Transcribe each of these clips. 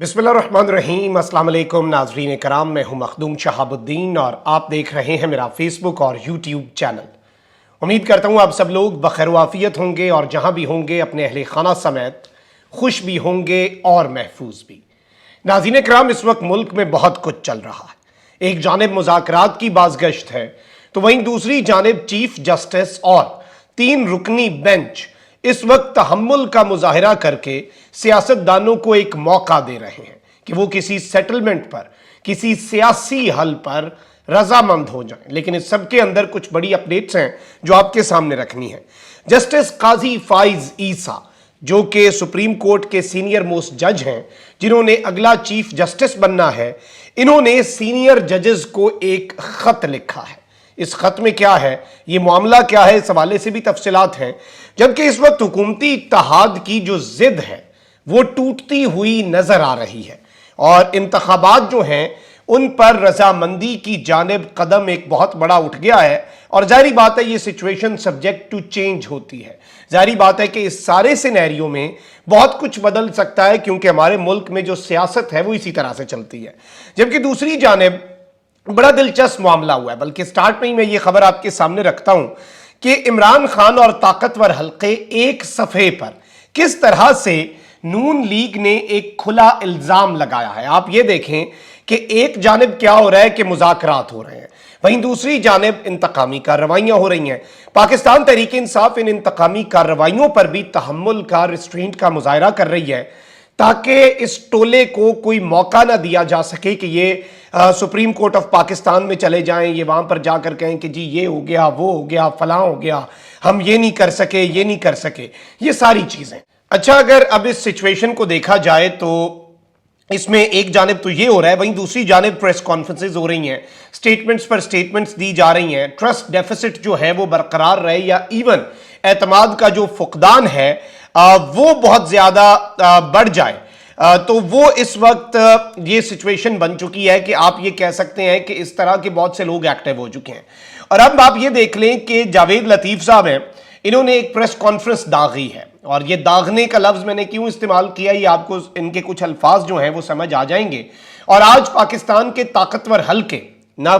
बिस्मिल्लाहिर्रहमानिर्रहीम। अस्सलाम वालेकुम नाज़रीन कराम, मैं हूं मखदूम शहाबुद्दीन और आप देख रहे हैं मेरा फेसबुक और यूट्यूब चैनल। उम्मीद करता हूं आप सब लोग बखैर वाफियत होंगे और जहां भी होंगे अपने अहले खाना समेत खुश भी होंगे और महफूज भी। नाज़रीन कराम, इस वक्त मुल्क में बहुत कुछ चल रहा है। एक जानिब मुज़ाकरात की बाज़गश्त है तो वहीं दूसरी जानिब चीफ जस्टिस और 3 रुकनी बेंच इस वक्त तहम्मुल का मुजाहिरा करके सियासतदानों को एक मौका दे रहे हैं कि वो किसी सेटलमेंट पर, किसी सियासी हल पर रजामंद हो जाएं। लेकिन इस सब के अंदर कुछ बड़ी अपडेट्स हैं जो आपके सामने रखनी है। जस्टिस काजी फाइज ईसा, जो कि सुप्रीम कोर्ट के सीनियर मोस्ट जज हैं, जिन्होंने अगला चीफ जस्टिस बनना है, इन्होंने सीनियर जजेस को एक खत लिखा है। इस खत में क्या है, ये मामला क्या है, इस हवाले से भी तफसीलात हैं। जबकि इस वक्त हुकूमती इत्तेहाद की जो जिद है वो टूटती हुई नजर आ रही है और इंतखाबात जो हैं उन पर रजामंदी की जानिब कदम एक बहुत बड़ा उठ गया है। और जाहिर बात है ये सिचुएशन सब्जेक्ट टू चेंज होती है। जाहिर बात है कि इस सारे सिनेरियो में बहुत कुछ बदल सकता है, क्योंकि हमारे मुल्क में जो सियासत है वो इसी तरह से चलती है। जबकि दूसरी जानिब बड़ा दिलचस्प मामला हुआ है, बल्कि स्टार्ट में ही मैं ये खबर आपके सामने रखता हूं कि इमरान खान और ताकतवर हल्के एक सफ़े पर किस तरह से नून लीग ने एक खुला इल्जाम लगाया है। आप ये देखें कि एक जानिब क्या हो रहा है कि मुज़ाकरात हो रहे हैं, वहीं दूसरी जानिब इंतकामी कार्रवाइयां हो रही हैं। पाकिस्तान तहरीक इंसाफ इन इंतकामी कार्रवाइयों पर भी तहम्मुल का, रिस्ट्रेंट का मुजाहिरा कर रही है, ताकि इस टोले को कोई मौका ना दिया जा सके कि ये सुप्रीम कोर्ट ऑफ पाकिस्तान में चले जाएं, ये वहां पर जाकर कहें कि जी ये हो गया, वो हो गया, फलां हो गया, हम ये नहीं कर सके, ये नहीं कर सके, ये सारी चीजें। अच्छा, अगर अब इस सिचुएशन को देखा जाए तो इसमें एक जानिब तो ये हो रहा है, वहीं दूसरी जानिब प्रेस कॉन्फ्रेंसेज हो रही हैं, स्टेटमेंट्स पर स्टेटमेंट्स दी जा रही हैं। ट्रस्ट डेफिसिट जो है वो बरकरार रहे या इवन एतमाद का जो फुकदान है वो बहुत ज्यादा बढ़ जाए, तो वो इस वक्त ये सिचुएशन बन चुकी है कि आप ये कह सकते हैं कि इस तरह के बहुत से लोग एक्टिव हो चुके हैं। और अब आप ये देख लें कि जावेद लतीफ साहब हैं, इन्होंने एक प्रेस कॉन्फ्रेंस दागी है। और ये दागने का लफ्ज मैंने क्यों इस्तेमाल किया, ये आपको इनके कुछ अल्फाज जो हैं वो समझ आ जाएंगे। और आज पाकिस्तान के ताकतवर हल्के, ना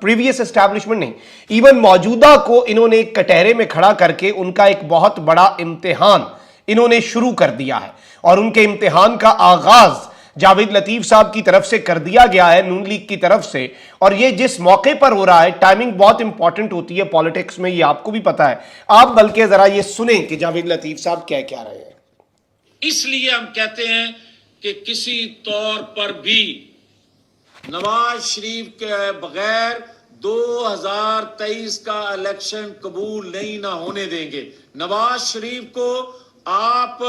प्रीवियस एस्टैब्लिशमेंट नहीं, इवन मौजूदा को इन्होंने एक कटहरे में खड़ा करके उनका एक बहुत बड़ा इम्तिहान इन्होंने शुरू कर दिया है। और उनके इम्तिहान का आगाज जावेद लतीफ साहब की तरफ से कर दिया गया है, नून लीग की तरफ से। और ये जिस मौके पर हो रहा है, टाइमिंग बहुत इंपॉर्टेंट होती है पॉलिटिक्स में, ये आपको भी पता है। आप बल्कि जरा ये सुने कि जावेद लतीफ साहब क्या कह रहे हैं। इसलिए हम कहते हैं कि किसी तौर पर भी नवाज शरीफ के बगैर 2023 का इलेक्शन कबूल नहीं ना होने देंगे। नवाज शरीफ को आप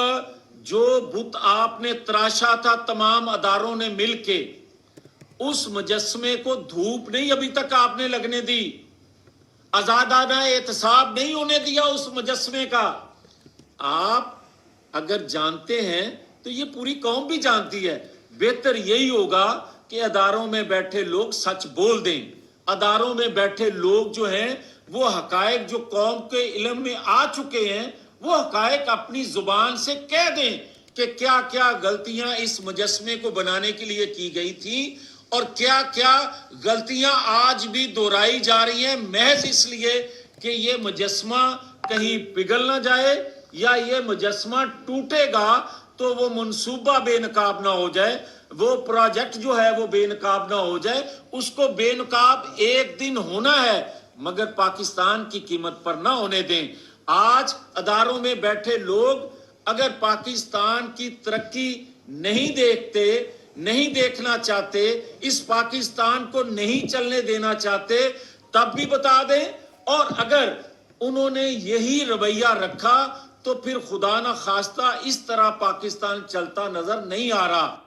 जो बुत आपने तराशा था तमाम अदारों ने मिलके, उस मुजस्मे को धूप नहीं अभी तक आपने लगने दी, आजादाना एहतसाब नहीं होने दिया उस मुजस्मे का। आप अगर जानते हैं तो ये पूरी कौम भी जानती है, बेहतर यही होगा कि अदारों में बैठे लोग सच बोल दें। अदारों में बैठे लोग जो हैं वो हकायक जो कौम के इल्म में आ चुके हैं वो हकायक अपनी जुबान से कह दें कि क्या क्या गलतियां इस मुजस्मे को बनाने के लिए की गई थी और क्या क्या गलतियां आज भी दोहराई जा रही हैं, महज इसलिए कि ये मुजस्मा कहीं पिघल ना जाए या ये मुजस्मा टूटेगा तो वो मंसूबा बेनकाब ना हो जाए, वो प्रोजेक्ट जो है वो बेनकाब ना हो जाए। उसको बेनकाब एक दिन होना है, मगर पाकिस्तान की कीमत पर ना होने दें। आज अदारों में बैठे लोग अगर पाकिस्तान की तरक्की नहीं देखते, नहीं देखना चाहते, इस पाकिस्तान को नहीं चलने देना चाहते, तब भी बता दें। और अगर उन्होंने यही रवैया रखा तो फिर खुदा ना खास्ता इस तरह पाकिस्तान चलता नजर नहीं आ रहा।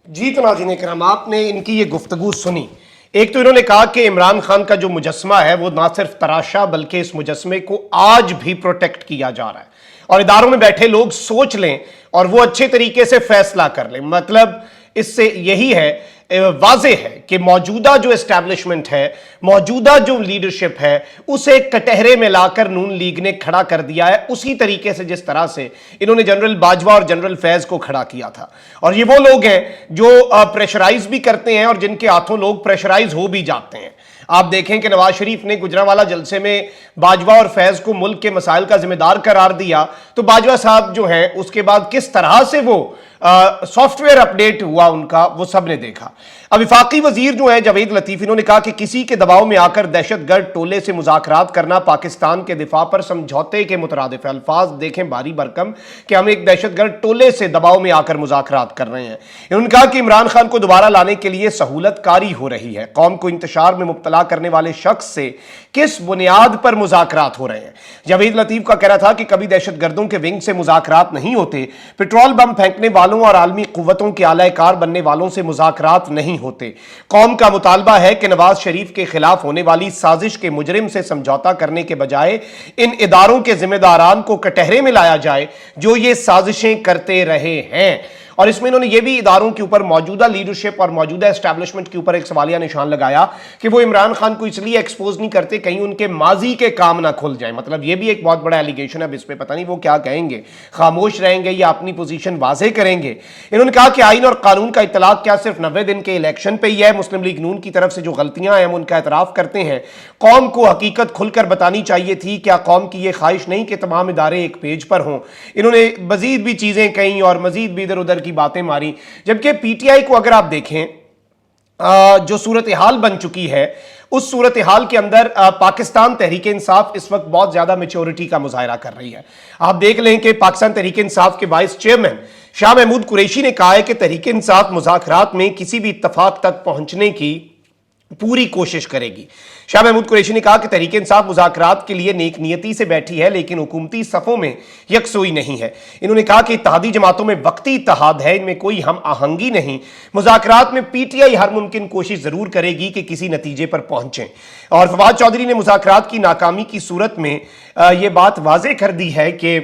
जी तो नाज़रीन करम, आपने इनकी ये गुफ्तगू सुनी। एक तो इन्होंने कहा कि इमरान खान का जो मुजस्मा है वो ना सिर्फ तराशा बल्कि इस मुजस्मे को आज भी प्रोटेक्ट किया जा रहा है। और इदारों में बैठे लोग सोच लें और वो अच्छे तरीके से फैसला कर लें। मतलब इससे यही है, वाजे है कि मौजूदा जो एस्टैब्लिशमेंट है, मौजूदा जो लीडरशिप है, उसे कटहरे में लाकर नून लीग ने खड़ा कर दिया है, उसी तरीके से जिस तरह से इन्होंने जनरल बाजवा और जनरल फैज को खड़ा किया था। और ये वो लोग हैं जो प्रेशराइज भी करते हैं और जिनके हाथों लोग प्रेशराइज हो भी जाते हैं। आप देखें कि नवाज शरीफ ने गुजरांवाला जलसे में बाजवा और फैज को मुल्क के मसाइल का जिम्मेदार करार दिया, तो बाजवा साहब जो हैं उसके बाद किस तरह से वो सॉफ्टवेयर अपडेट हुआ उनका, वो सब ने देखा। अब वफाकी वजीर जो है जावेद लतीफ, इन्होंने कहा कि किसी के दबाव में आकर दहशतगर्द टोले से मुज़ाकरात करना पाकिस्तान के दिफा पर समझौते के मुतरादिफ है। अल्फाज देखें बारी बरकम कि हम एक दहशतगर्द टोले से दबाव में आकर मुज़ाकरात कर रहे हैं। इन्होंने कहा कि इमरान खान को दोबारा लाने के लिए सहूलत कारी हो रही है। कौम को इंतशार में मुब्तला करने वाले शख्स से किस बुनियाद पर मुज़ाकरात हो रहे हैं? जावेद लतीफ का कहना था कि कभी दहशतगर्दों के विंग से मुज़ाकरात नहीं होते, पेट्रोल बम फेंकने वालों और आलमी कुव्वतों के आलाकार बनने वालों से मुज़ाकरात नहीं होते। कौम का मुतालबा है कि नवाज शरीफ के खिलाफ होने वाली साजिश के मुजरिम से समझौता करने के बजाय इन इदारों के जिम्मेदारान को कटहरे में लाया जाए जो ये साजिशें करते रहे हैं। और इसमें इन्होंने ये भी इदारों के ऊपर, मौजूदा लीडरशिप और मौजूदा एस्टैब्लिशमेंट के ऊपर एक सवालिया निशान लगाया कि वो इमरान खान को इसलिए एक्सपोज नहीं करते कहीं उनके माजी के काम ना खुल जाए। मतलब ये भी एक बहुत बड़ा एलिगेशन है। अब इस पे पता नहीं वो क्या कहेंगे, खामोश रहेंगे या अपनी पोजीशन वाजे करेंगे। इन्होंने कहा कि आइन और कानून का इतलाक क्या सिर्फ 90 दिन के इलेक्शन पे ही है? मुस्लिम लीग नून की तरफ से जो गलतियां हैं हम उनका एतराफ करते हैं। कौम को हकीकत खुलकर बतानी चाहिए थी। क्या कौम की यह ख्वाहिश नहीं कि तमाम इदारे एक पेज पर हों? इन्होंने मजीद भी चीजें कहीं और मजीद भी इधर उधर की बातें मारी। जबकि पीटीआई को अगर आप देखें, जो सूरत हाल बन चुकी है, उस सूरत हाल के अंदर पाकिस्तान तहरीक इंसाफ इस वक्त बहुत ज्यादा मैच्योरिटी का मुजाहरा कर रही है। आप देख लें कि पाकिस्तान तहरीक इंसाफ के वाइस चेयरमैन शाह महमूद कुरैशी ने कहा है कि तहरीक इंसाफ मुज़ाकरात में किसी भी इत्तफाक तक पहुंचने की पूरी कोशिश करेगी। शाह महमूद कुरैशी ने कहा कि तहरीक इंसाफ मुज़ाकरात के लिए नेक नियति से बैठी है, लेकिन हुकूमती सफ़ों में यकसुई नहीं है। इन्होंने कहा कि इत्तेहादी जमातों में वक्ती इत्तेहाद है, इनमें कोई हम आहंगी नहीं। मुज़ाकरात में पीटीआई हर मुमकिन कोशिश ज़रूर करेगी कि किसी नतीजे पर पहुंचें। और फवाद चौधरी ने मुज़ाकरात की नाकामी की सूरत में यह बात वाज़े कर दी है कि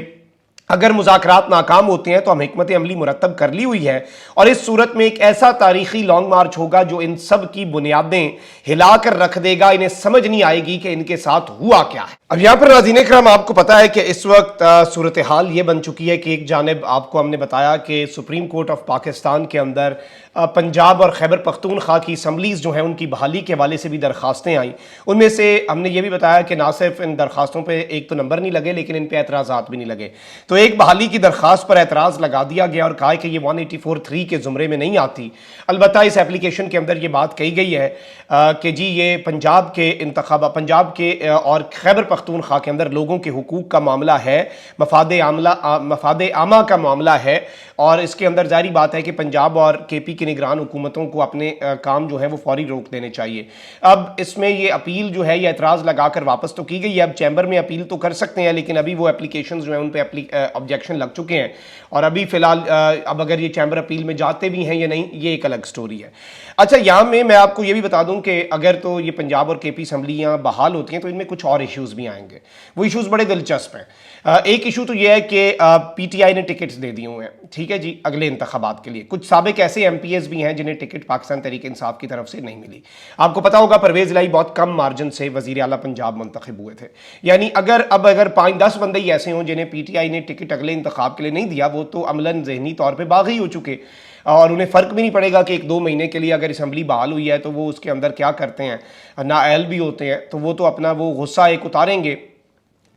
अगर मुज़ाकरात नाकाम होते हैं तो हम हिकमत अमली मुरतब कर ली हुई है, और इस सूरत में एक ऐसा तारीखी लॉन्ग मार्च होगा जो इन सब की बुनियादें हिलाकर रख देगा। इन्हें समझ नहीं आएगी कि इनके साथ हुआ क्या है। अब यहां पर नाज़रीन इकराम, आपको पता है कि इस वक्त सूरत हाल ये बन चुकी है कि एक जानिब आपको हमने बताया कि सुप्रीम कोर्ट ऑफ पाकिस्तान के अंदर पंजाब और खैबर पख्तूनख्वा की असम्बलीज जो हैं उनकी बहाली के हवाले से भी दरखास्तें आई। उनमें से हमने ये भी बताया कि ना सिर्फ इन दरखास्तों पर एक तो नंबर नहीं लगे, लेकिन इन पर एतराज़ात भी नहीं लगे। तो एक बहाली की दरखास्त पर एतराज़ लगा दिया गया और कहा कि ये 184(3) के ज़ुमरे में नहीं आती। अलबत्ता इस एप्लीकेशन के अंदर ये बात कही गई है कि जी ये पंजाब के इंतखाबा, पंजाब के और खैबर पख्तूनख्वा के अंदर लोगों के हुकूक का मामला है, मफाद आमा का मामला है, और इसके अंदर जारी बात है कि पंजाब और केपी की निगरान हुकूमतों को अपने काम जो है वो फौरी रोक देने चाहिए। अब इसमें ये अपील जो है, ये एतराज़ लगाकर वापस तो की गई है। अब चैम्बर में अपील तो कर सकते हैं, लेकिन अभी वो एप्लीकेशन जो है उन पर ऑब्जेक्शन लग चुके हैं, और अभी फिलहाल अब अगर ये चैम्बर अपील में जाते भी हैं या नहीं, ये एक अलग स्टोरी है। अच्छा, यहाँ में मैं आपको ये भी बता दूं कि अगर तो ये पंजाब और केपी असम्बलियाँ बहाल होती हैं तो इनमें कुछ और इश्यूज़ भी आएंगे। वो इश्यूज़ बड़े दिलचस्प हैं। एक इशू तो ये है कि पीटीआई ने टिकट्स दे दिए हुए हैं, ठीक है जी, अगले इंतखाबात के लिए। कुछ साबिक ऐसे एमपीएस भी हैं जिन्हें टिकट पाकिस्तान तहरीक इंसाफ की तरफ से नहीं मिली। आपको पता होगा परवेज़ इलाही बहुत कम मार्जिन से वज़ीर आला पंजाब मुंतखब हुए थे। यानी अगर 5-10 बंदे ही ऐसे हों जिन्हें पीटीआई ने टिकट अगले इंतखाब के लिए नहीं दिया, वो तो अमलन ज़हनी तौर पर बागी हो चुके, और उन्हें फ़र्क भी नहीं पड़ेगा कि 1-2 महीने के लिए अगर असम्बली बहाल हुई है तो वो उसके अंदर क्या करते हैं, नाअहल भी होते हैं, तो वो तो अपना वो गुस्सा एक उतारेंगे।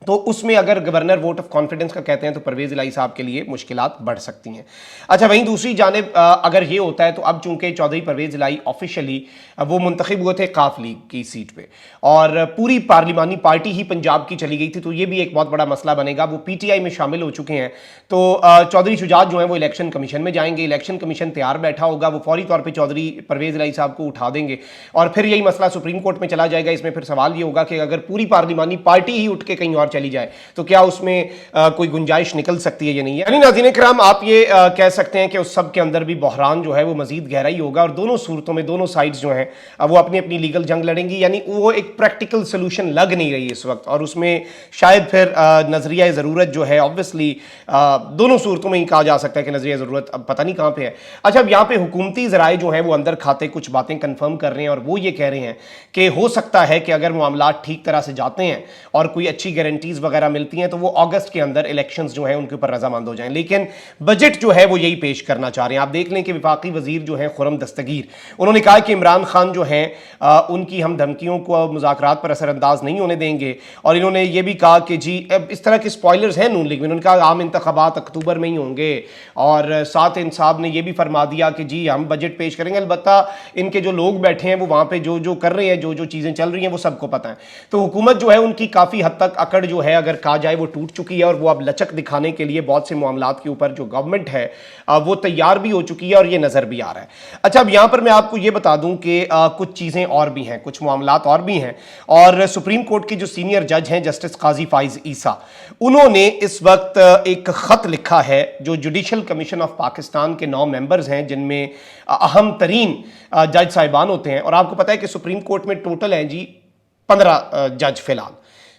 तो उसमें अगर गवर्नर वोट ऑफ कॉन्फिडेंस का कहते हैं तो परवेज़ इलाही साहब के लिए मुश्किलात बढ़ सकती हैं। अच्छा, वहीं दूसरी जानिब अगर ये होता है तो अब चूंकि चौधरी परवेज़ इलाही ऑफिशियली वो मुंतखब हुए थे काफ लीग की सीट पे, और पूरी पार्लिमानी पार्टी ही पंजाब की चली गई थी, तो ये भी एक बहुत बड़ा मसला बनेगा। वो पीटीआई में शामिल हो चुके हैं, तो चौधरी शुजात जो है वो इलेक्शन कमीशन में जाएंगे। इलेक्शन कमीशन तैयार बैठा होगा, वो फौरी तौर पर चौधरी परवेज़ इलाही साहब को उठा देंगे, और फिर यही मसला सुप्रीम कोर्ट में चला जाएगा। इसमें फिर सवाल ये होगा कि अगर पूरी पार्लिमानी पार्टी ही उठ के कहीं और चली जाए, तो क्या उसमें कोई गुंजाइश निकल सकती है या नहीं है। यानी नाज़रीन किराम, आप ये कह सकते हैं कि उस सब के अंदर भी बहरान जो है वो मजीद गहराई होगा और दोनों सूरतों में दोनों साइड्स जो हैं वो अपनी अपनी लीगल जंग लड़ेंगी। यानी वो एक प्रैक्टिकल सोल्यूशन लग नहीं रही इस वक्त, और उसमें शायद फिर नजरिया ज़रूरत जो है ऑब्वियसली दोनों सूरतों में ही कहा जा सकता है कि नजरिया ज़रूरत अब पता नहीं कहाँ पे है। अच्छा, अब यहाँ पे हुकूमती ज़राए जो हैं वो अंदर खाते कुछ बातें कंफर्म कर रहे हैं और वो ये कह रहे हैं कि हो सकता है कि अगर मामला ठीक तरह से जाते हैं और कोई अच्छी गारंटीज वगैरह मिलती हैं तो वो अगस्त के अंदर इलेक्शंस जो हैं उनके ऊपर रजामंद हो जाएं। लेकिन बजट जो है वो यही पेश करना चाह रहे हैं। आप देख लें कि वफाकी वजीर जो है खुर्रम दस्तगीर, उन्होंने कहा कि इमरान खान जो हैं उनकी हम धमकियों को मुज़ाकरात पर असरअंदाज नहीं होने देंगे, और इन्होंने ये भी कहा कि जी अब इस तरह के स्पॉयलर्स हैं नून लीग में। उन्होंने कहा आम इंतखाबात अक्टूबर में ही होंगे, और साथ इंसाफ ने यह भी फरमा दिया कि जी हम बजट पेश करेंगे, अलबत्ता इनके जो लोग बैठे हैं वो वहाँ पे जो जो कर रहे हैं, जो जो चीज़ें चल रही हैं वो सबको पता है। तो हुकूमत जो है उनकी काफ़ी हद तक अकड़ जो है अगर कहा जाए वो टूट चुकी है, और वो अब लचक दिखाने के लिए बहुत से मामलात के ऊपर जो गवर्नमेंट है वो तैयार भी हो चुकी है और ये नज़र भी आ रहा है। अच्छा, अब यहाँ पर मैं आपको ये बता दूं कि कुछ चीज़ें और भी हैं, कुछ मामलात और भी हैं, और सुप्रीम कोर्ट के जो सीनियर जज हैं जस्टिस काजी फाइज ईसा, उन्होंने इस वक्त एक ख़त लिखा है जो जुडिशल कमीशन ऑफ पाकिस्तान के 9 मेंबर्स हैं, जिनमें अहम तरीन जज साहिबान होते हैं। और आपको पता है कि सुप्रीम कोर्ट में टोटल हैं जी 15 जज फिलहाल,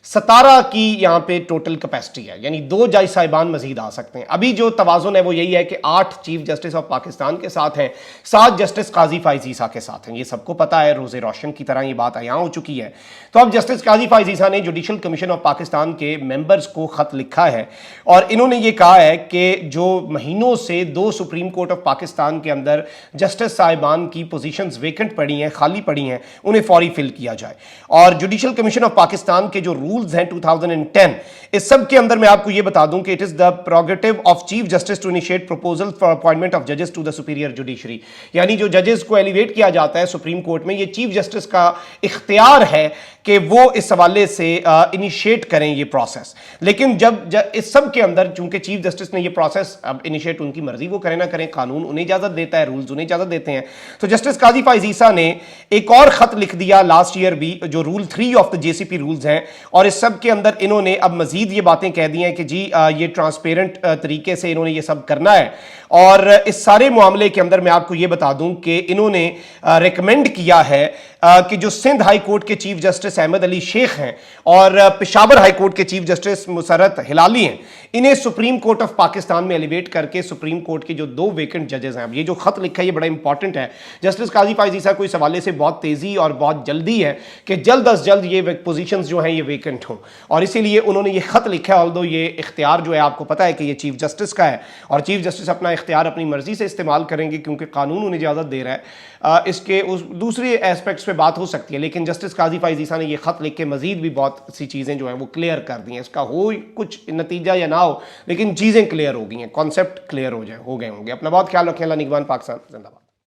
17 की यहाँ पे टोटल कैपेसिटी है, यानी 2 जज साहिबान मजीद आ सकते हैं। अभी जो तवाज़ुन है वो यही है कि 8 चीफ जस्टिस ऑफ पाकिस्तान के साथ हैं, 7 जस्टिस काजी फाइज ईसा के साथ हैं। ये सबको पता है, रोज़े रोशन की तरह ये बात यहाँ हो चुकी है। तो अब जस्टिस काजी फाइज ईसा ने जुडिशल कमीशन ऑफ पाकिस्तान के मेंबर्स को खत लिखा है, और इन्होंने ये कहा है कि जो महीनों से 2 सुप्रीम कोर्ट ऑफ पाकिस्तान के अंदर जस्टिस साहिबान की पोजीशंस वेकेंट पड़ी हैं, खाली पड़ी हैं, उन्हें फौरी फिल किया जाए। और जुडिशल कमीशन ऑफ पाकिस्तान के जो रूल्स हैं 2010, इस सब के अंदर मैं आपको यह बता दूं कि it is the prerogative of chief justice to initiate proposal for appointment of जजेस टू द सुपीरियर जुडिशरी। यानी जो जजेस को एलिवेट किया जाता है सुप्रीम कोर्ट में, ये चीफ जस्टिस का इख्तियार है कि वो इस हवाले से इनिशिएट करें ये प्रोसेस। लेकिन जब इस सब के अंदर चूंकि चीफ जस्टिस ने ये प्रोसेस अब इनिशिएट, उनकी मर्जी वो करें ना करें, कानून उन्हें इजाजत देता है, रूल्स उन्हें इजाजत देते हैं। तो जस्टिस काजी फाइज ईसा ने एक और खत लिख दिया लास्ट ईयर भी, जो rule 3 of the JCP rules हैं, और इस सब के अंदर इन्होंने अब मजीद ये बातें कह दी हैं कि जी ये ट्रांसपेरेंट तरीके से इन्होंने ये सब करना है। और इस सारे मामले के अंदर मैं आपको ये बता दूं कि इन्होंने रिकमेंड किया है कि जो सिंध हाई कोर्ट के चीफ जस्टिस अहमद अली शेख हैं और पेशावर हाई कोर्ट के चीफ जस्टिस मुसरत हिलाली हैं, इन्हें सुप्रीम कोर्ट ऑफ पाकिस्तान में एलिवेट करके सुप्रीम कोर्ट के जो 2 वेकेंट जजेस हैं, अब ये जो खत लिखा है ये बड़ा इंपॉर्टेंट है। जस्टिस काजी फाइज ईसा को इस हवाले से बहुत तेजी और बहुत जल्दी है कि जल्द अज जल्द ये पोजीशंस जो हैं ये वेकेंट हों, और इसीलिए उन्होंने ये खत लिखा है। ऑल्दो ये इख्तियार जो है आपको पता है कि ये चीफ जस्टिस का है, और चीफ जस्टिस अपना इख्तियार अपनी मर्जी से इस्तेमाल करेंगे क्योंकि कानून उन्हें इजाजत दे रहा है। इसके उस दूसरे एस्पेक्ट्स पे बात हो सकती है, लेकिन जस्टिस काजी फाइज ईसा ने ये खत लिख के मजीद भी बहुत सी चीज़ें जो हैं वो क्लियर कर दी हैं। इसका हो कुछ नतीजा या ना हो, लेकिन चीज़ें क्लियर हो गई हैं, कॉन्सेप्ट क्लियर हो गए होंगे। अपना बहुत ख्याल रखें। अल्लाह निगहबान, पाकिस्तान जिंदाबाद।